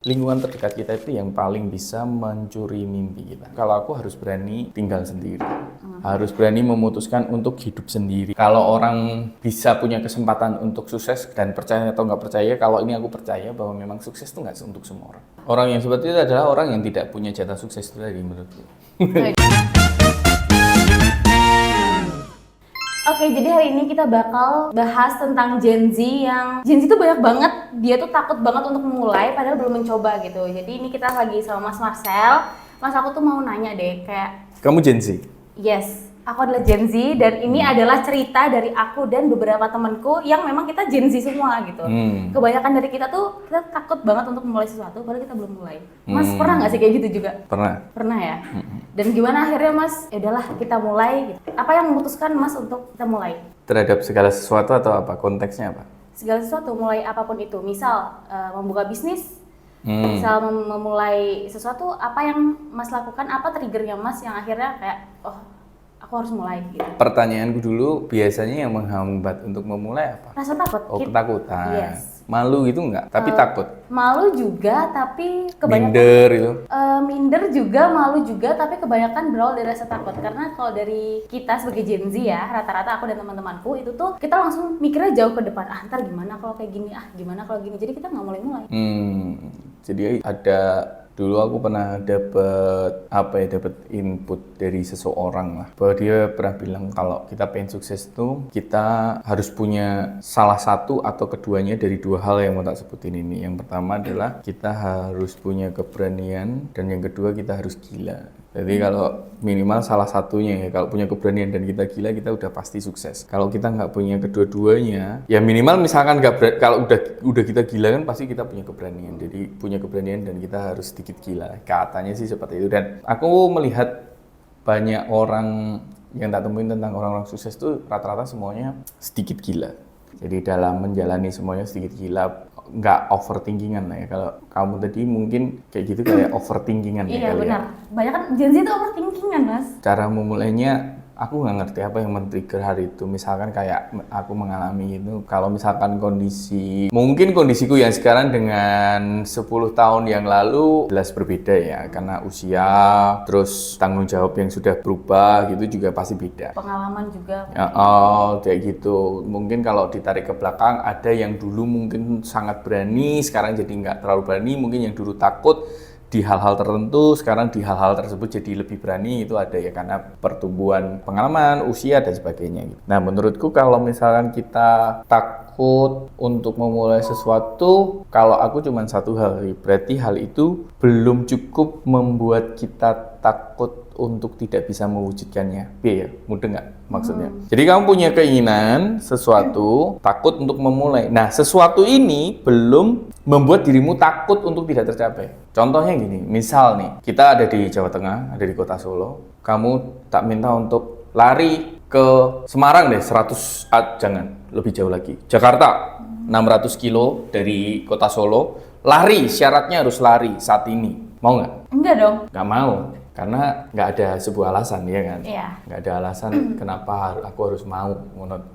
Lingkungan terdekat kita itu yang paling bisa mencuri mimpi kita. Kalau aku harus berani tinggal sendiri, harus berani memutuskan untuk hidup sendiri. Kalau orang bisa punya kesempatan untuk sukses dan percaya atau nggak percaya, kalau ini aku percaya bahwa memang sukses itu nggak untuk semua orang. Orang yang seperti itu adalah orang yang tidak punya jatah sukses itu tadi menurutku. Oke, jadi hari ini kita bakal bahas tentang Gen Z yang Gen Z itu banyak banget, dia tuh takut banget untuk memulai padahal belum mencoba gitu. Jadi ini kita lagi sama Mas Marcel. Mas, aku tuh mau nanya deh, kayak Kamu Gen Z? yes, aku adalah Gen Z dan ini adalah cerita dari aku dan beberapa temanku yang memang kita Gen Z semua gitu. Kebanyakan dari kita tuh kita takut banget untuk memulai sesuatu padahal kita belum mulai. Mas pernah nggak sih kayak gitu juga? Pernah. Pernah ya? Dan gimana akhirnya Mas, ya udahlah kita mulai gitu. Apa yang memutuskan Mas untuk kita mulai? Terhadap segala sesuatu atau apa? Konteksnya apa? Segala sesuatu, mulai apapun itu. Misal membuka bisnis, misal memulai sesuatu, apa yang Mas lakukan, apa triggernya Mas yang akhirnya kayak, oh aku harus mulai gitu. Pertanyaanku dulu, biasanya yang menghambat untuk memulai apa? Rasa takut. Oh, ketakutan. Yes. Malu gitu enggak? Tapi takut. Malu juga, tapi kebanyakan Minder itu. minder juga, malu juga, tapi kebanyakan berawal dari rasa takut. Karena kalau dari kita sebagai Gen Z ya, rata-rata aku dan teman-temanku itu tuh kita langsung mikirnya jauh ke depan. Ah, ntar gimana kalau kayak gini? Ah, gimana kalau gini? Jadi kita nggak mulai-mulai. Jadi ada dulu aku pernah dapat input dari seseorang lah, bahwa dia pernah bilang kalau kita pengen sukses tuh kita harus punya salah satu atau keduanya dari dua hal yang mau tak sebutin ini. Yang pertama adalah kita harus punya keberanian dan yang kedua kita harus gila. Jadi kalau minimal salah satunya ya, kalau punya keberanian dan kita gila, kita udah pasti sukses. Kalau kita nggak punya kedua-duanya, ya minimal misalkan kalau udah kita gila kan pasti kita punya keberanian. Jadi punya keberanian dan kita harus sedikit gila. Katanya sih seperti itu. Dan aku melihat banyak orang yang tak temuin tentang orang-orang sukses tuh rata-rata semuanya sedikit gila. Jadi dalam menjalani semuanya sedikit gila, nggak overthinkingan lah ya. Kalau kamu tadi mungkin kayak gitu kayak overthinkingan ya. Iya benar. Banyak kan Gen Z itu overthinkingan Mas. Cara memulainya aku nggak ngerti apa yang men-trigger hari itu. Misalkan kayak aku mengalami itu, kalau misalkan mungkin kondisiku yang sekarang dengan 10 tahun yang lalu jelas berbeda ya, karena usia, terus tanggung jawab yang sudah berubah gitu juga pasti beda. Pengalaman juga. Ya, kayak gitu. Mungkin kalau ditarik ke belakang, ada yang dulu mungkin sangat berani, sekarang jadi nggak terlalu berani. Mungkin yang dulu takut di hal-hal tertentu, sekarang di hal-hal tersebut jadi lebih berani, itu ada ya, karena pertumbuhan pengalaman, usia, dan sebagainya. Nah, menurutku kalau misalkan kita takut untuk memulai sesuatu, kalau aku cuma satu hal, berarti hal itu belum cukup membuat kita takut untuk tidak bisa mewujudkannya. Ya, mudah nggak maksudnya? Jadi kamu punya keinginan sesuatu, takut untuk memulai. Nah, sesuatu ini belum membuat dirimu takut untuk tidak tercapai. Contohnya gini, misal nih, kita ada di Jawa Tengah, ada di kota Solo, kamu tak minta untuk lari ke Semarang deh, 100, jangan, lebih jauh lagi. Jakarta, 600 kilo dari kota Solo, lari, syaratnya harus lari saat ini. Mau nggak? Enggak dong. Nggak mau. Karena nggak ada sebuah alasan, ya kan? Iya. Nggak ada alasan kenapa aku harus mau.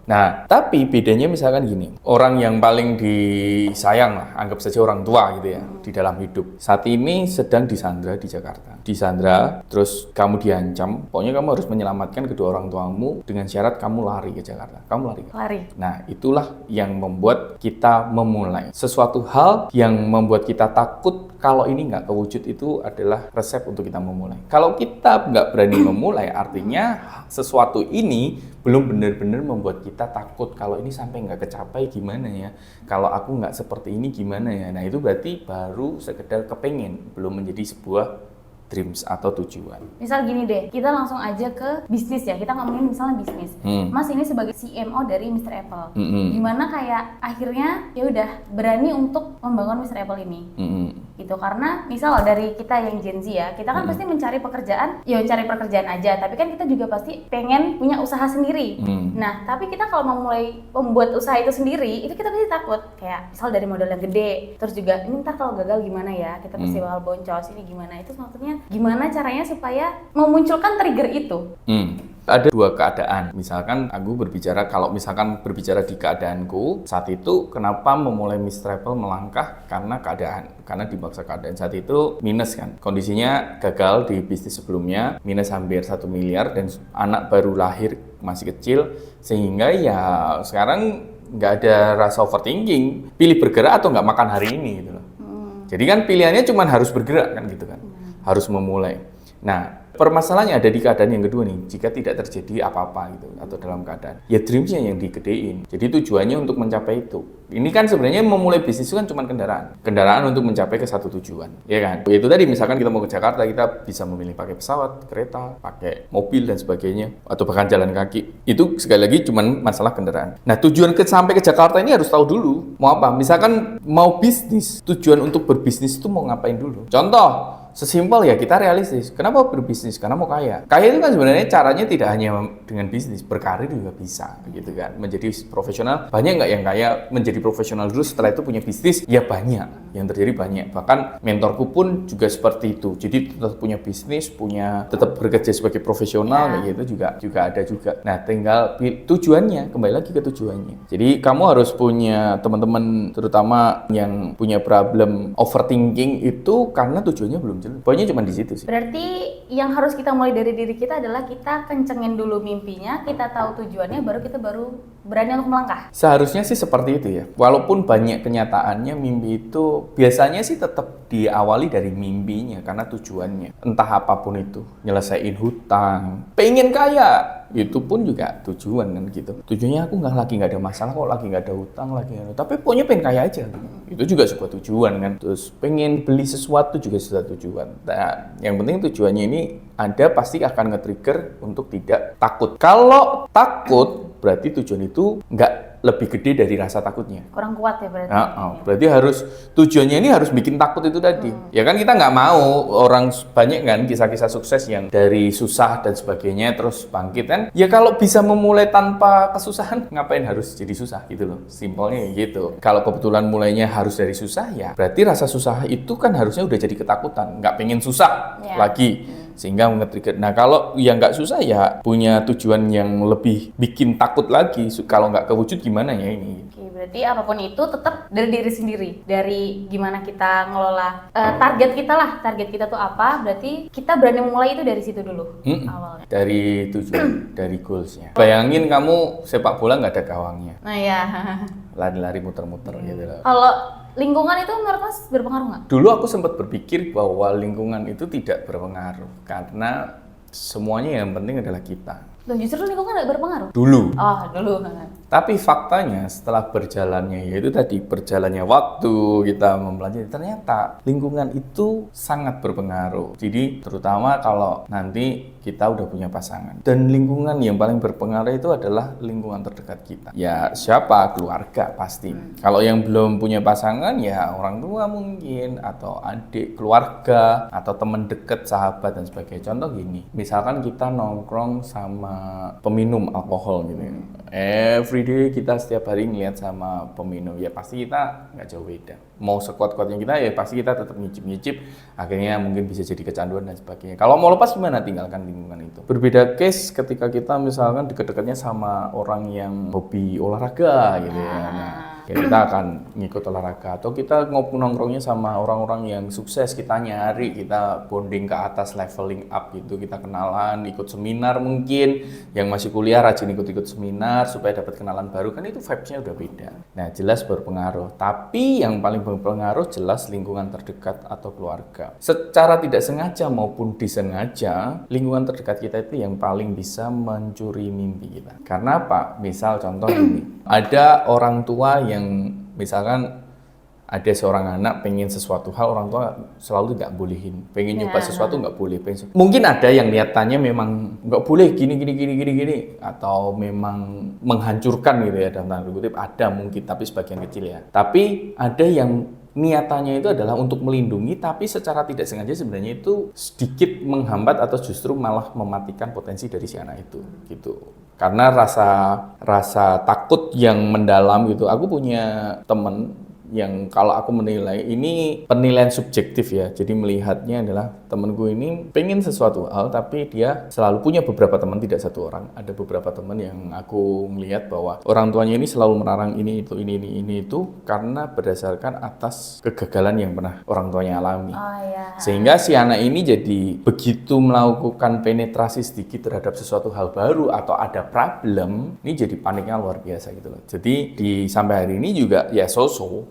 Nah, tapi bedanya misalkan gini, orang yang paling disayang lah, anggap saja orang tua gitu ya, di dalam hidup. Saat ini sedang disandra di Jakarta. Disandra, terus kamu diancam, pokoknya kamu harus menyelamatkan kedua orang tuamu dengan syarat kamu lari ke Jakarta. Kamu lari kan? Lari. Nah, itulah yang membuat kita memulai. Sesuatu hal yang membuat kita takut kalau ini nggak kewujud itu adalah resep untuk kita memulai. Kalau kita nggak berani memulai, artinya sesuatu ini belum benar-benar membuat kita takut. Kalau ini sampai nggak kecapai gimana ya? Kalau aku nggak seperti ini gimana ya? Nah, itu berarti baru sekedar kepengen, belum menjadi sebuah dreams atau tujuan. Misal gini deh, kita langsung aja ke bisnis ya. Kita ngomongin misalnya bisnis. Mas ini sebagai CMO dari Mr. Apple. Gimana kayak akhirnya ya udah berani untuk membangun Mr. Apple ini. Gitu, karena misal dari kita yang Gen Z ya, kita kan pasti mencari pekerjaan, ya cari pekerjaan aja, tapi kan kita juga pasti pengen punya usaha sendiri. Nah, tapi kita kalau mau mulai membuat usaha itu sendiri, itu kita pasti takut, kayak misal dari modal yang gede, terus juga ini ntar kalau gagal gimana ya, kita pasti bakal boncos, ini gimana, itu maksudnya gimana caranya supaya memunculkan trigger itu. Ada dua keadaan. Misalkan aku berbicara, kalau misalkan berbicara di keadaanku, saat itu kenapa memulai Miss Travel melangkah? Karena keadaan. Karena dipaksa keadaan. Saat itu minus kan. Kondisinya gagal di bisnis sebelumnya, minus hampir 1 miliar dan anak baru lahir masih kecil. Sehingga ya sekarang nggak ada rasa overthinking. Pilih bergerak atau nggak makan hari ini gitu loh. Jadi kan pilihannya cuma harus bergerak kan gitu kan. Harus memulai. Nah, permasalahannya ada di keadaan yang kedua nih, jika tidak terjadi apa-apa gitu atau dalam keadaan ya dreams-nya yang digedein. Jadi tujuannya untuk mencapai itu. Ini kan sebenarnya memulai bisnis itu kan cuma kendaraan untuk mencapai ke satu tujuan, ya kan? Itu tadi misalkan kita mau ke Jakarta, kita bisa memilih pakai pesawat, kereta, pakai mobil dan sebagainya, atau bahkan jalan kaki. Itu sekali lagi cuma masalah kendaraan. Nah, tujuan sampai ke Jakarta ini harus tahu dulu mau apa. Misalkan mau bisnis, tujuan untuk berbisnis itu mau ngapain dulu. Contoh, sesimpel ya, kita realistis. Kenapa berbisnis? Karena mau kaya. Kaya itu kan sebenarnya caranya tidak hanya dengan bisnis, berkarir juga bisa, gitu kan. Menjadi profesional, banyak nggak yang kaya menjadi profesional dulu setelah itu punya bisnis? Ya banyak, yang terjadi banyak. Bahkan mentorku pun juga seperti itu. Jadi tetap punya bisnis, tetap bekerja sebagai profesional, kayak gitu juga ada juga. Nah, tinggal tujuannya, kembali lagi ke tujuannya. Jadi kamu harus punya teman-teman, terutama yang punya problem overthinking itu karena tujuannya belum. Poinnya cuma di situ sih. Berarti yang harus kita mulai dari diri kita adalah kita kencengin dulu mimpinya, kita tahu tujuannya, baru berani untuk melangkah. Seharusnya sih seperti itu ya. Walaupun banyak kenyataannya mimpi itu biasanya sih tetap diawali dari mimpinya karena tujuannya. Entah apapun itu, nyelesain hutang, pengen kaya, itu pun juga tujuan kan gitu. Tujuannya aku nggak ada masalah kok, lagi nggak ada hutang, tapi pokoknya pengen kaya aja. Itu juga sebuah tujuan kan. Terus pengen beli sesuatu juga sudah tujuan. Nah, yang penting tujuannya ini ada pasti akan nge-trigger untuk tidak takut. Kalau takut berarti tujuan itu nggak lebih gede dari rasa takutnya. Kurang kuat ya berarti. Berarti tujuannya ini harus bikin takut itu tadi. Ya kan kita nggak mau orang banyak kan kisah-kisah sukses yang dari susah dan sebagainya terus bangkit kan. Ya kalau bisa memulai tanpa kesusahan ngapain harus jadi susah gitu loh. Simpelnya gitu. Kalau kebetulan mulainya harus dari susah ya berarti rasa susah itu kan harusnya udah jadi ketakutan. Nggak pengen susah lagi. Sehingga nge-trigger. Nah, kalau yang nggak susah ya punya tujuan yang lebih bikin takut lagi. Kalau nggak kewujud gimana ya ini? Oke, berarti apapun itu tetap dari diri sendiri. Dari gimana kita ngelola target kita lah. Target kita tuh apa? Berarti kita berani mulai itu dari situ dulu awalnya. Dari tujuan, dari goalsnya. Bayangin kamu sepak bola nggak ada gawangnya. Nah ya. Lari-lari muter-muter gitu loh. Kalau lingkungan itu menurut Mas berpengaruh nggak? Dulu aku sempat berpikir bahwa lingkungan itu tidak berpengaruh karena semuanya yang penting adalah kita. Loh, justru lingkungan nggak berpengaruh? Dulu. Oh, dulu. Tapi faktanya setelah berjalannya, yaitu tadi berjalannya waktu, kita mempelajari, ternyata lingkungan itu sangat berpengaruh. Jadi terutama kalau nanti kita udah punya pasangan. Dan lingkungan yang paling berpengaruh itu adalah lingkungan terdekat kita. Ya siapa? Keluarga pasti. Kalau yang belum punya pasangan ya orang tua mungkin, atau adik, keluarga, atau teman dekat, sahabat dan sebagainya. Contoh gini, misalkan kita nongkrong sama peminum alkohol gitu ya. Everyday kita setiap hari ngeliat sama peminum, ya pasti kita nggak jauh beda. Mau sekuat-kuatnya kita, ya pasti kita tetap nyicip-nyicip, akhirnya mungkin bisa jadi kecanduan dan sebagainya. Kalau mau lepas gimana? Tinggalkan lingkungan itu. Berbeda case ketika kita misalkan deket-dekatnya sama orang yang hobi olahraga gitu ya. Nah, ya kita akan ngikut olahraga, atau kita nongkrongnya sama orang-orang yang sukses, kita nyari, kita bonding ke atas, leveling up gitu, kita kenalan, ikut seminar mungkin, yang masih kuliah rajin ikut-ikut seminar supaya dapat kenalan baru, kan itu vibes-nya udah beda. Nah, jelas berpengaruh, tapi yang paling berpengaruh jelas lingkungan terdekat atau keluarga. Secara tidak sengaja maupun disengaja, lingkungan terdekat kita itu yang paling bisa mencuri mimpi kita. Karena apa? Misal contoh ini, ada orang tua yang misalkan ada seorang anak pengen sesuatu hal, orang tua selalu tidak bolehin, pengen nyoba sesuatu nggak boleh. Mungkin ada yang niatannya memang nggak boleh gini, atau memang menghancurkan gitu ya, dalam tanda kutip ada mungkin, tapi sebagian kecil ya. Tapi ada yang niatannya itu adalah untuk melindungi, tapi secara tidak sengaja sebenarnya itu sedikit menghambat atau justru malah mematikan potensi dari si anak itu gitu. Karena rasa takut yang mendalam gitu. Aku punya temen yang kalau aku menilai ini penilaian subjektif ya. Jadi melihatnya adalah temanku ini pengen sesuatu hal tapi dia selalu punya beberapa teman, tidak satu orang. Ada beberapa teman yang aku melihat bahwa orang tuanya ini selalu melarang ini itu karena berdasarkan atas kegagalan yang pernah orang tuanya alami. Sehingga si anak ini jadi begitu melakukan penetrasi sedikit terhadap sesuatu hal baru atau ada problem, ini jadi paniknya luar biasa gitu loh. Jadi sampai hari ini juga ya so-so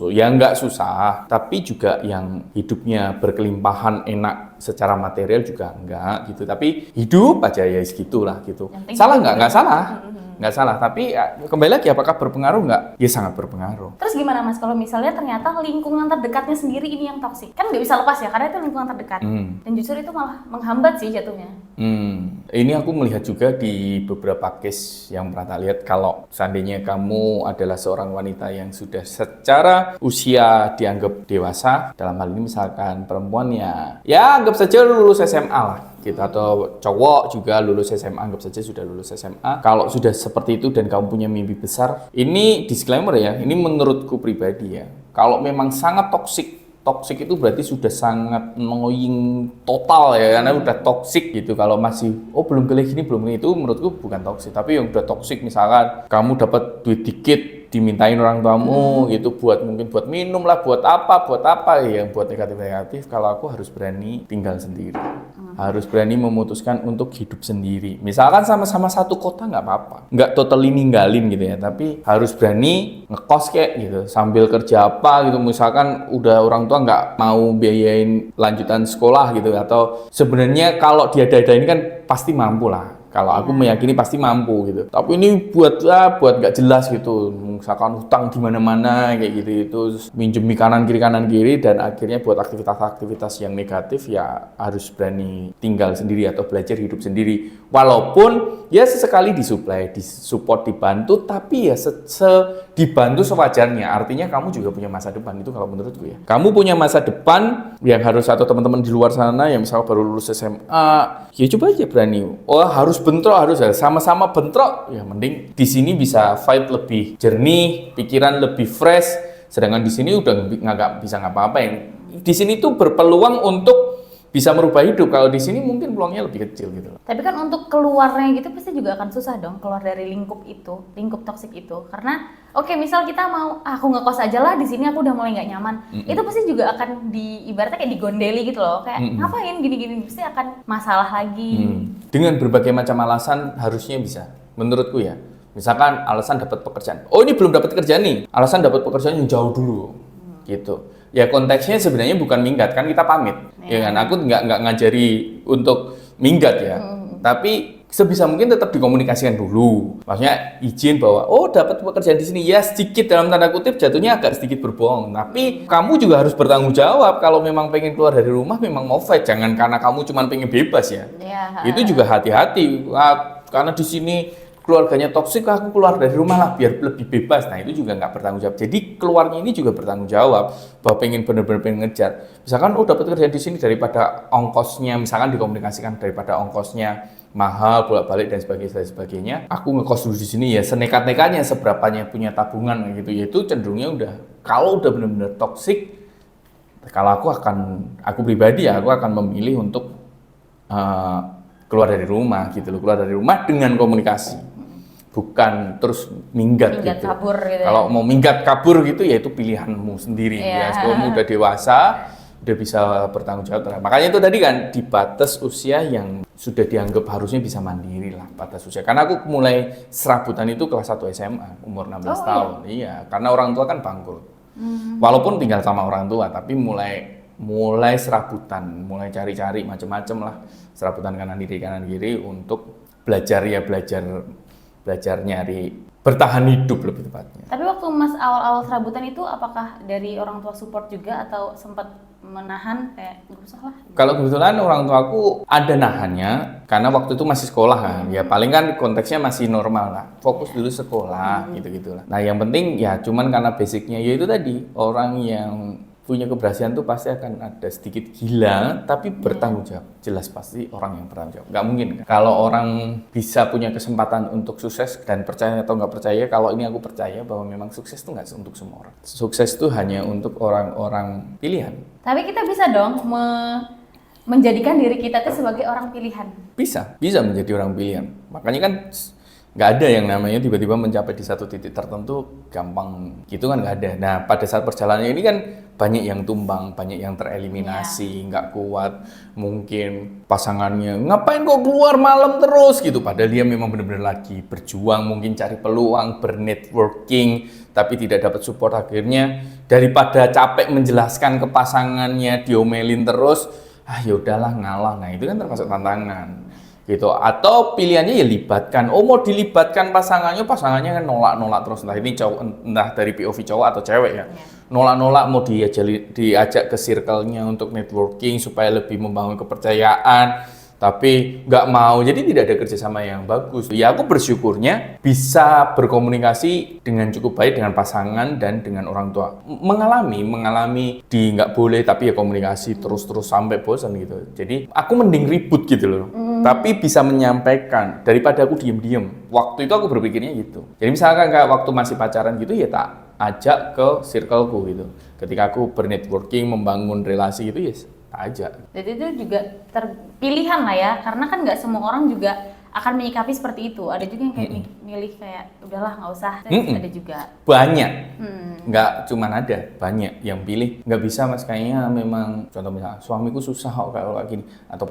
ya nggak susah, tapi juga yang hidupnya berkelimpahan enak secara material juga enggak gitu, tapi hidup aja ya segitulah gitu. Salah nggak salah. Nggak salah, tapi kembali lagi apakah berpengaruh nggak? Ya sangat berpengaruh. Terus gimana Mas kalau misalnya ternyata lingkungan terdekatnya sendiri ini yang toksik? Kan nggak bisa lepas ya, karena itu lingkungan terdekat. Dan justru itu malah menghambat sih jatuhnya. Ini aku melihat juga di beberapa case yang pernah tak lihat. Kalau seandainya kamu adalah seorang wanita yang sudah secara usia dianggap dewasa, dalam hal ini misalkan perempuan ya anggap saja lulus SMA lah gitu, atau cowok juga lulus SMA, anggap saja sudah lulus SMA. Kalau sudah seperti itu dan kamu punya mimpi besar, ini disclaimer ya, ini menurutku pribadi ya, kalau memang sangat toksik itu berarti sudah sangat annoying total ya, karena udah toksik gitu. Kalau masih belum kali gini belum ini, itu menurutku bukan toksik. Tapi yang udah toksik, misalkan kamu dapat duit dikit dimintain orang tuamu gitu, mungkin buat minum lah, buat apa ya, yang buat negatif. Kalau aku harus berani tinggal sendiri, harus berani memutuskan untuk hidup sendiri. Misalkan sama-sama satu kota nggak apa-apa, nggak totally ninggalin gitu ya, tapi harus berani ngekos kayak gitu sambil kerja apa gitu. Misalkan udah orang tua nggak mau biayain lanjutan sekolah gitu, atau sebenarnya kalau diada-adain kan pasti mampu lah. Kalau aku meyakini pasti mampu gitu. Tapi ini buat nggak jelas gitu. Misalkan hutang di mana-mana kayak gitu, itu minjem kanan kiri, dan akhirnya buat aktivitas-aktivitas yang negatif, ya harus berani tinggal sendiri atau belajar hidup sendiri. Walaupun ya sesekali disupport, dibantu, tapi ya dibantu sewajarnya. Artinya kamu juga punya masa depan, itu kalau menurutku ya. Kamu punya masa depan yang harus, atau teman-teman di luar sana yang misalnya baru lulus SMA, ya coba aja berani. Harus bentrok, harus sama-sama bentrok, ya mending di sini bisa fight lebih jernih, pikiran lebih fresh, sedangkan di sini udah nggak bisa ngapa-ngapain. Di sini tuh berpeluang untuk bisa merubah hidup, kalau di sini mungkin peluangnya lebih kecil gitu. Tapi kan untuk keluarnya gitu pasti juga akan susah dong, keluar dari lingkup toksik itu. Karena misal kita mau aku ngekos aja lah di sini, aku udah mulai nggak nyaman. Itu pasti juga akan ibaratnya kayak digondeli gitu loh, kayak ngapain gini-gini, pasti akan masalah lagi. Dengan berbagai macam alasan harusnya bisa, menurutku ya. Misalkan alasan dapat pekerjaan, ini belum dapat kerjaan nih, alasan dapat pekerjaan yang jauh dulu, gitu. Ya konteksnya sebenarnya bukan minggat, kan kita pamit, ya kan. Aku nggak ngajari untuk minggat ya, tapi sebisa mungkin tetap dikomunikasikan dulu. Maksudnya izin bahwa dapat pekerjaan di sini, ya sedikit dalam tanda kutip jatuhnya agak sedikit berbohong. Tapi kamu juga harus bertanggung jawab kalau memang pengen keluar dari rumah, memang mau fight. Jangan karena kamu cuma pengen bebas ya. Itu juga hati-hati. Karena di sini keluarganya toksik, aku keluar dari rumah lah biar lebih bebas. Nah itu juga nggak bertanggung jawab. Jadi keluarnya ini juga bertanggung jawab bahwa benar-benar pengen ngejar. Misalkan dapat kerjaan di sini, daripada ongkosnya, misalkan dikomunikasikan daripada ongkosnya mahal bolak-balik dan sebagainya, aku ngekos dulu di sini ya, senekat-nekatnya, seberapanya punya tabungan gitu. Yaitu cenderungnya kalau udah benar-benar toksik, kalau aku pribadi ya, aku akan memilih untuk keluar dari rumah gitu loh, keluar dari rumah dengan komunikasi. Bukan terus minggat gitu. Kabur gitu. Kalau mau minggat kabur gitu, ya itu pilihanmu sendiri. Ya, kamu udah dewasa, udah bisa bertanggung jawab. Makanya itu tadi kan di batas usia yang sudah dianggap harusnya bisa mandiri lah, batas usia. Karena aku mulai serabutan itu kelas 1 SMA, umur 16 tahun. Iya, karena orang tua kan bangkrut. Walaupun tinggal sama orang tua, tapi mulai serabutan, mulai cari-cari macam-macam lah, serabutan kanan kiri untuk belajar nyari bertahan hidup lebih tepatnya. Tapi waktu Mas awal-awal serabutan itu, apakah dari orang tua support juga atau sempat menahan kayak nggak usah lah? Kalau kebetulan orang tua aku ada nahannya, karena waktu itu masih sekolah kan, ya paling kan konteksnya masih normal lah, fokus dulu sekolah gitu-gitulah. Nah yang penting ya cuman karena basicnya yaitu tadi, orang yang punya keberhasilan tuh pasti akan ada sedikit gila, tapi bertanggung jawab. Jelas pasti orang yang bertanggung jawab. Nggak mungkin kan? Kalau orang bisa punya kesempatan untuk sukses dan percaya atau nggak percaya, kalau ini aku percaya bahwa memang sukses tuh nggak untuk semua orang. Sukses tuh hanya untuk orang-orang pilihan. Tapi kita bisa dong menjadikan diri kita tuh sebagai orang pilihan. Bisa menjadi orang pilihan. Makanya kan nggak ada yang namanya tiba-tiba mencapai di satu titik tertentu gampang gitu kan, nggak ada. Nah pada saat perjalanan ini kan banyak yang tumbang, banyak yang tereliminasi, nggak kuat, mungkin pasangannya ngapain kok keluar malam terus gitu, padahal dia memang benar-benar lagi berjuang, mungkin cari peluang, bernetworking, tapi tidak dapat support. Akhirnya daripada capek menjelaskan ke pasangannya, diomelin terus, ya udahlah ngalah. Nah itu kan termasuk tantangan gitu. Atau pilihannya ya libatkan, mau dilibatkan pasangannya kan nolak terus, entah ini cowok, entah dari POV cowok atau cewek ya, nolak mau diajak ke circle-nya untuk networking supaya lebih membangun kepercayaan, tapi nggak mau, jadi tidak ada kerjasama yang bagus. Ya aku bersyukurnya bisa berkomunikasi dengan cukup baik dengan pasangan dan dengan orang tua. Mengalami di nggak boleh, tapi ya komunikasi terus sampai bosan gitu. Jadi aku mending ribut gitu loh, tapi bisa menyampaikan daripada aku diem-diem. Waktu itu aku berpikirnya gitu. Jadi misalkan kayak waktu masih pacaran gitu ya tak ajak ke circleku gitu. Ketika aku bernetworking, membangun relasi gitu ya aja. Jadi itu juga terpilihan lah ya, karena kan nggak semua orang juga akan menyikapi seperti itu. Ada juga yang kayak milih kayak udahlah nggak usah. Ada juga. Banyak. Nggak cuman ada, banyak yang pilih nggak bisa mas, kayaknya memang contoh misalnya suamiku susah kok kalau kayak gini, atau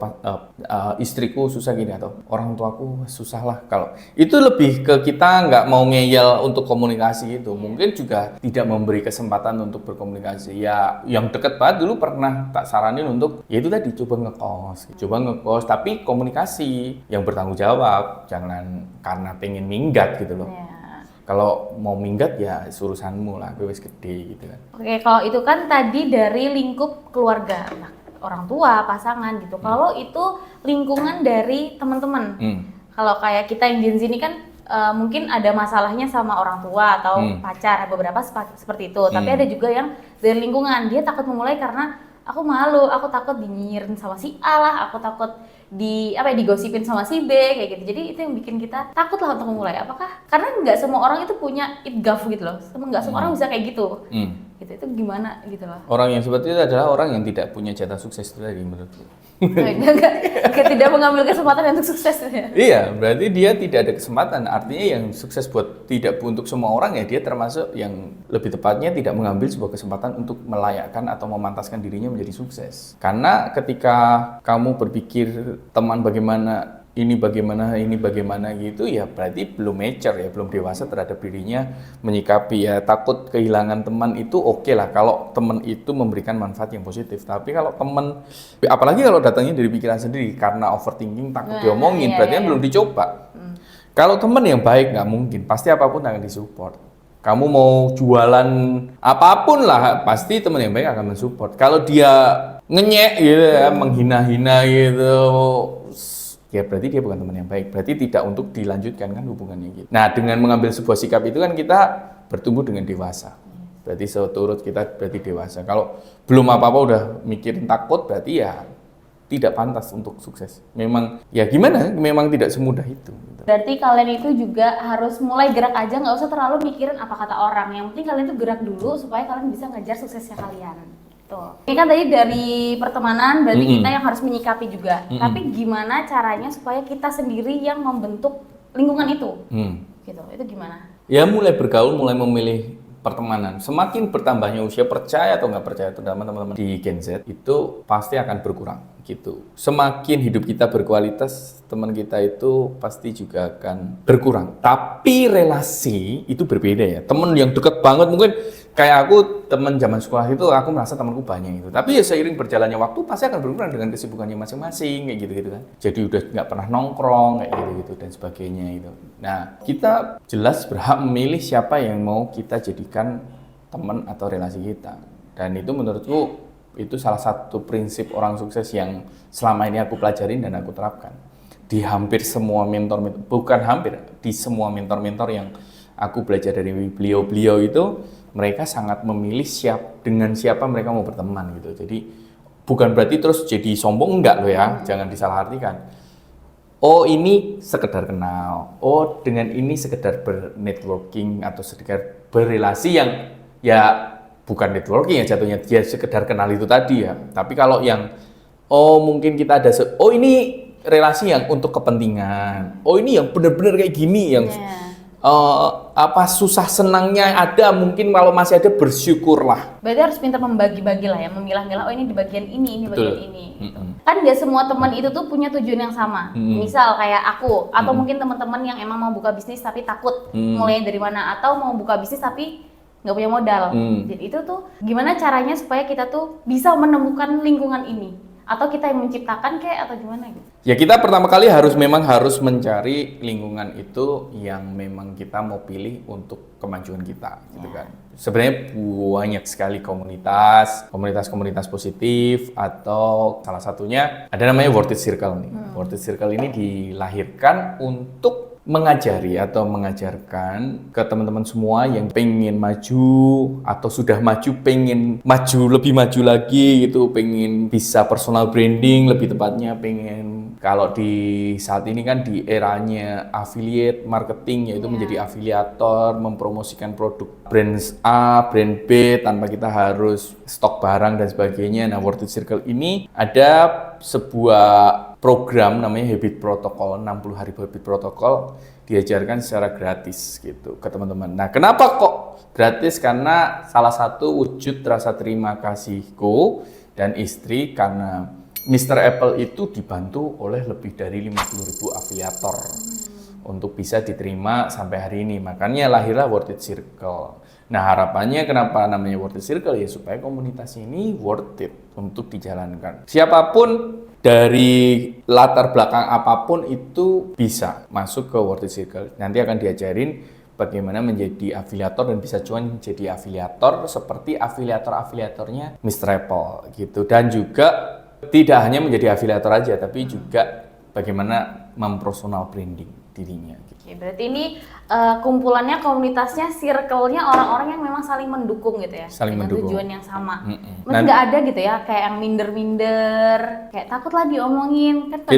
istriku susah gini, atau orang tuaku susah lah. Kalau itu lebih ke kita nggak mau ngeyel untuk komunikasi itu, mungkin juga tidak memberi kesempatan untuk berkomunikasi. Ya yang deket banget dulu pernah tak saranin untuk ya itu tadi, coba ngekos tapi komunikasi yang bertanggung jawab, jangan karena pengen minggat gitu loh. Kalau mau minggat ya urusanmu lah, gue wis gede gitu kan. Oke, kalau itu kan tadi dari lingkup keluarga, nah, orang tua, pasangan gitu. Kalau itu lingkungan dari teman-teman. Kalau kayak kita yang Gen Z ini kan mungkin ada masalahnya sama orang tua atau pacar, beberapa seperti itu. Tapi ada juga yang dari lingkungan, dia takut memulai karena aku malu, aku takut dinyirin sama si A lah, aku takut digosipin sama si B kayak gitu. Jadi itu yang bikin kita takut lah untuk memulai. Apakah karena nggak semua orang itu punya itgaf gitu loh, nggak semua orang bisa kayak gitu. Gitu itu gimana gitu loh. Orang yang seperti itu adalah orang yang tidak punya jatah sukses itu tadi menurutku. Tidak mengambil kesempatan untuk sukses ya. Iya, berarti dia tidak ada kesempatan. Artinya yang sukses tidak untuk semua orang ya, dia termasuk yang lebih tepatnya tidak mengambil sebuah kesempatan untuk melayakkan atau memantaskan dirinya menjadi sukses. Karena ketika kamu berpikir teman bagaimana gitu ya, berarti belum mature ya, belum dewasa terhadap dirinya menyikapi ya. Takut kehilangan teman itu oke lah kalau teman itu memberikan manfaat yang positif. Tapi kalau teman, apalagi kalau datangnya dari pikiran sendiri karena overthinking, takut diomongin, berarti kan belum dicoba. Kalau teman yang baik nggak mungkin, pasti apapun akan disupport. Kamu mau jualan apapun lah, pasti teman yang baik akan mensupport. Kalau dia ngenyek gitu ya, menghina-hina gitu, ya berarti dia bukan teman yang baik, berarti tidak untuk dilanjutkan kan hubungannya gitu. Nah dengan mengambil sebuah sikap itu kan kita bertumbuh dengan dewasa, berarti seturut kita berarti dewasa. Kalau belum apa-apa udah mikirin takut, berarti ya tidak pantas untuk sukses. Memang ya gimana, memang tidak semudah itu gitu. Berarti kalian itu juga harus mulai gerak aja, nggak usah terlalu mikirin apa kata orang. Yang penting kalian tuh gerak dulu supaya kalian bisa ngejar suksesnya kalian. Tuh. Ini kan tadi dari pertemanan, berarti kita yang harus menyikapi juga. Tapi gimana caranya supaya kita sendiri yang membentuk lingkungan itu? Gitu. Itu gimana? Ya mulai bergaul, mulai memilih pertemanan. Semakin bertambahnya usia, percaya atau nggak percaya teman-teman di Gen Z itu pasti akan berkurang gitu. Semakin hidup kita berkualitas, teman kita itu pasti juga akan berkurang. Tapi relasi itu berbeda ya. Teman yang dekat banget mungkin kayak aku, teman zaman sekolah itu aku merasa temanku banyak gitu. Tapi ya seiring berjalannya waktu pasti akan berkurang dengan kesibukannya masing-masing kayak gitu kan. Jadi udah nggak pernah nongkrong kayak gitu dan sebagainya itu. Nah, kita jelas berhak memilih siapa yang mau kita jadikan teman atau relasi kita. Dan itu menurutku itu salah satu prinsip orang sukses yang selama ini aku pelajarin dan aku terapkan. Di hampir semua mentor, bukan hampir, di semua mentor-mentor yang aku belajar dari beliau-beliau itu, mereka sangat memilih dengan siapa mereka mau berteman gitu. Jadi bukan berarti terus jadi sombong, enggak loh ya, jangan disalahartikan. Oh ini sekedar kenal, oh dengan ini sekedar bernetworking atau sekedar berrelasi yang ya bukan networking ya jatuhnya, dia sekedar kenal itu tadi ya. Tapi kalau yang oh mungkin kita ada, oh ini relasi yang untuk kepentingan, oh ini yang benar-benar kayak gini, yang apa susah senangnya ada, mungkin kalau masih ada bersyukurlah. Berarti harus pintar membagi-bagi lah ya, memilah-milah, oh ini di bagian ini Betul. bagian ini. Kan nggak semua teman itu tuh punya tujuan yang sama. Misal kayak aku, atau mungkin teman-teman yang emang mau buka bisnis tapi takut mulai dari mana, atau mau buka bisnis tapi nggak punya modal. Jadi itu tuh gimana caranya supaya kita tuh bisa menemukan lingkungan ini? Atau kita yang menciptakan kayak atau gimana gitu? Ya kita pertama kali harus mencari lingkungan itu yang memang kita mau pilih untuk kemajuan kita, gitu kan. Sebenarnya banyak sekali komunitas positif, atau salah satunya ada namanya Worth It Circle nih. Worth It Circle ini dilahirkan untuk mengajari atau mengajarkan ke teman-teman semua yang pengen maju atau sudah maju, pengen maju lebih maju lagi gitu, pengen bisa personal branding, lebih tepatnya pengen, kalau di saat ini kan di eranya affiliate marketing, yaitu menjadi afiliator, mempromosikan produk brand A, brand B tanpa kita harus stok barang dan sebagainya. Nah, Worth It Circle ini ada sebuah program namanya Habit Protocol, 60 hari Habit Protocol, diajarkan secara gratis gitu ke teman-teman. Nah, kenapa kok gratis? Karena salah satu wujud rasa terima kasihku dan istri, karena Mr. Apple itu dibantu oleh lebih dari 50.000 afiliator untuk bisa diterima sampai hari ini. Makanya lahirlah Worth It Circle. Nah, harapannya kenapa namanya Worth It Circle ya supaya komunitas ini worth it untuk dijalankan. Siapapun dari latar belakang apapun itu bisa masuk ke Worth It Circle. Nanti akan diajarin bagaimana menjadi afiliator dan bisa join jadi afiliator seperti afiliatornya Mr. Apple gitu. Dan juga tidak hanya menjadi afiliator aja, tapi juga bagaimana mempersonal branding dirinya. Oke, berarti ini kumpulannya, komunitasnya, circle-nya orang-orang yang memang saling mendukung gitu ya, saling dengan mendukung. tujuan yang sama. Masih nggak ada gitu ya, kayak yang minder-minder, kayak takut lah diomongin. Kan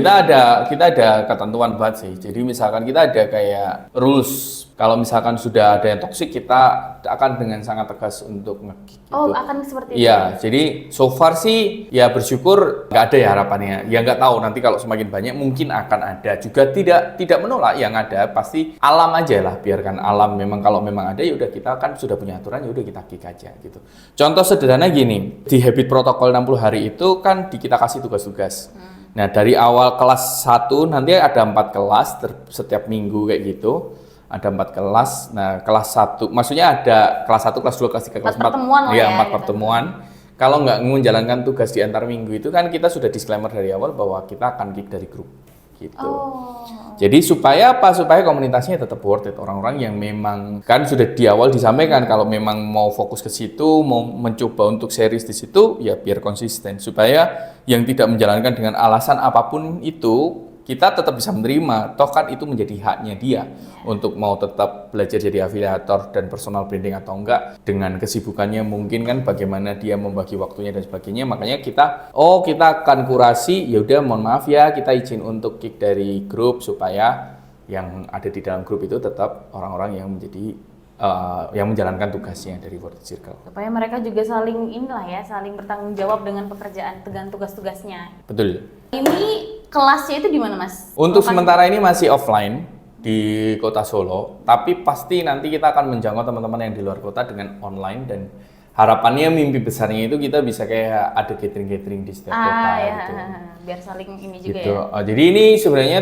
kita ada ketentuan banget sih. Jadi misalkan kita ada kayak rules. Kalau misalkan sudah ada yang toksik, kita akan dengan sangat tegas untuk nge-kick gitu. Oh, akan seperti itu? Iya, jadi so far sih ya bersyukur nggak ada ya harapannya. Ya nggak tahu, nanti kalau semakin banyak mungkin akan ada. Juga tidak menolak yang ada, pasti alam aja lah, biarkan alam. Memang kalau memang ada ya udah, kita kan sudah punya aturan, ya udah kita kick aja gitu. Contoh sederhana gini, di Habit Protocol 60 hari itu kan kita kasih tugas-tugas. Nah, dari awal kelas 1 nanti ada 4 kelas setiap minggu kayak gitu. Ada 4 kelas. Nah, kelas 1 maksudnya ada kelas 1, kelas 2, kelas 3, kelas 4. Iya, 4 pertemuan. Kalau nggak menjalankan tugas di antar minggu itu kan kita sudah disclaimer dari awal bahwa kita akan kick dari grup gitu. Jadi supaya apa? Supaya komunitasnya tetap worth it. Orang-orang yang memang kan sudah di awal disampaikan kalau memang mau fokus ke situ, mau mencoba untuk serius di situ, ya biar konsisten. Supaya yang tidak menjalankan dengan alasan apapun itu, kita tetap bisa menerima, toh kan itu menjadi haknya dia untuk mau tetap belajar jadi afiliator dan personal branding atau enggak, dengan kesibukannya mungkin kan bagaimana dia membagi waktunya dan sebagainya. Makanya kita akan kurasi, ya udah mohon maaf ya, kita izin untuk kick dari grup supaya yang ada di dalam grup itu tetap orang-orang yang menjadi yang menjalankan tugasnya dari Worth It Circle. Supaya mereka juga saling saling bertanggung jawab dengan pekerjaan, dengan tugas-tugasnya. Betul. Ini kelasnya itu di mana, Mas? Untuk sementara ini masih offline di Kota Solo, tapi pasti nanti kita akan menjangkau teman-teman yang di luar kota dengan online, dan harapannya mimpi besarnya itu kita bisa kayak ada gathering di setiap kota gitu. Biar saling ini juga gitu. ya. Jadi ini sebenarnya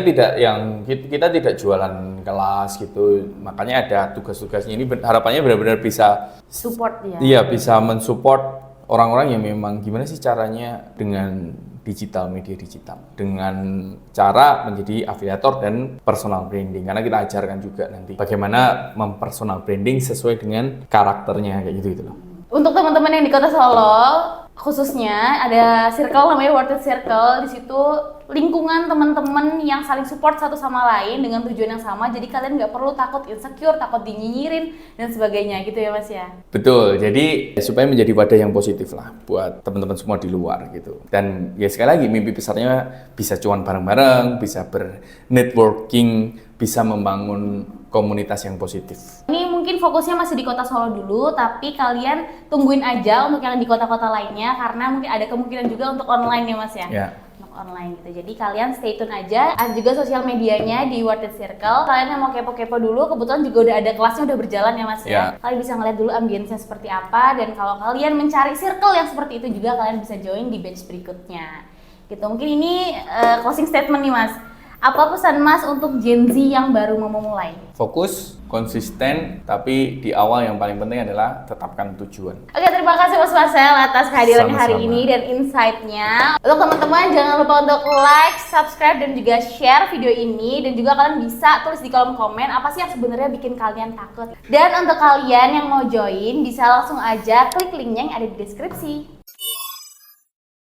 kita tidak jualan kelas gitu. Makanya ada tugas-tugasnya ini, harapannya benar-benar bisa support ya. Iya, bisa mensupport orang-orang yang memang gimana sih caranya dengan media digital, dengan cara menjadi afiliator dan personal branding. Karena kita ajarkan juga nanti bagaimana mempersonal branding sesuai dengan karakternya kayak gitu loh. Untuk teman-teman yang di Kota Solo, khususnya ada circle namanya Worth It Circle. Di situ lingkungan teman-teman yang saling support satu sama lain dengan tujuan yang sama, jadi kalian nggak perlu takut insecure, takut dinyinyirin dan sebagainya gitu ya Mas ya. Betul, jadi supaya menjadi wadah yang positif lah buat teman-teman semua di luar gitu. Dan ya sekali lagi mimpi besarnya bisa cuan bareng-bareng, bisa bernetworking, bisa membangun komunitas yang positif. Ini mungkin fokusnya masih di kota Solo dulu, tapi kalian tungguin aja untuk yang di kota-kota lainnya karena mungkin ada kemungkinan juga untuk online ya Mas ya. Ya. Online gitu. Jadi kalian stay tune aja. Ada juga sosial medianya di Worth It Circle. Kalian yang mau kepo-kepo dulu, kebetulan juga udah ada kelasnya, udah berjalan ya Mas ya. Kalian bisa ngeliat dulu ambience-nya seperti apa, dan kalau kalian mencari circle yang seperti itu juga kalian bisa join di batch berikutnya. Gitu. Mungkin ini closing statement nih Mas. Apa pesan Mas untuk Gen Z yang baru mau memulai? Fokus, konsisten, tapi di awal yang paling penting adalah tetapkan tujuan. Oke, terima kasih Mas Marcel atas kehadirannya hari Sama-sama. ini dan insight-nya. Untuk teman-teman jangan lupa untuk like, subscribe, dan juga share video ini. Dan juga kalian bisa tulis di kolom komen apa sih yang sebenarnya bikin kalian takut. Dan untuk kalian yang mau join bisa langsung aja klik linknya yang ada di deskripsi.